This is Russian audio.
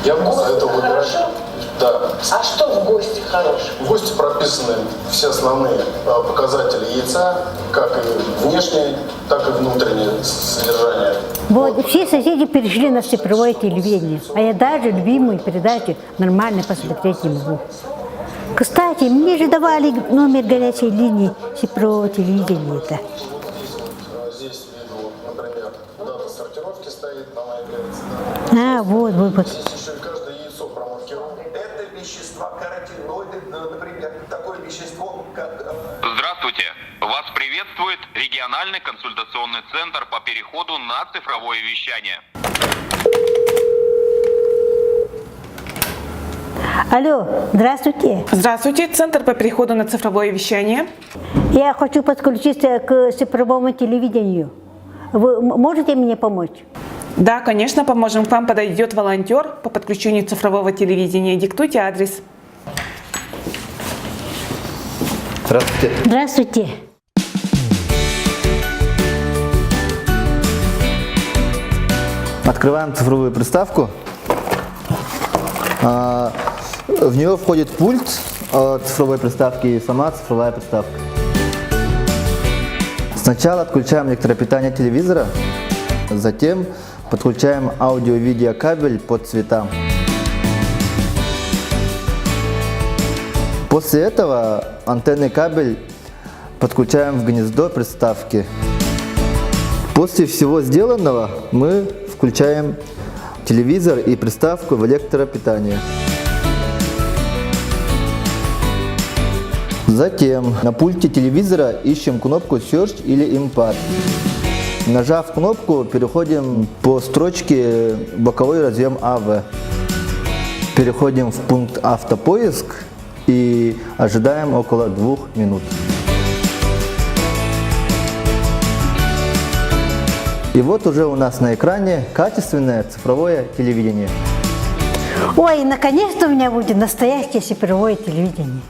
Я бы советовал выбирать. Хорошо? Да. А что в ГОСТе хорошего? В ГОСТе прописаны все основные показатели яйца, как и внешнее, так и внутреннее содержание. Вот, все соседи перешли на цифровое телевидение, а я даже любимую передачу нормально посмотреть не могу. Кстати, мне же давали номер горячей линии цифрового телевидения-то. Здесь видно, например, дата сортировки стоит на моей лекции. А, вот. Здесь еще и каждое яйцо промаркировано. Это вещества каротиноиды, например, такое вещество, как... Здравствуйте! Вас приветствует региональный консультационный центр по переходу на цифровое вещание. Алло, здравствуйте. Здравствуйте, Центр по переходу на цифровое вещание. Я хочу подключиться к цифровому телевидению. Вы можете мне помочь? Да, конечно, поможем. К вам подойдет волонтер по подключению цифрового телевидения. Диктуйте адрес. Здравствуйте. Здравствуйте. Открываем цифровую приставку. В нее входит пульт цифровой приставки и сама цифровая приставка. Сначала отключаем электропитание телевизора, затем подключаем аудио-видеокабель под цветам. После этого антенный кабель подключаем в гнездо приставки. После всего сделанного мы включаем телевизор и приставку в электропитание. Затем на пульте телевизора ищем кнопку Search или Import. Нажав кнопку, переходим по строчке боковой разъем AV. Переходим в пункт автопоиск и ожидаем около 2 минут. И вот уже у нас на экране качественное цифровое телевидение. Ой, наконец-то у меня будет настоящее цифровое телевидение.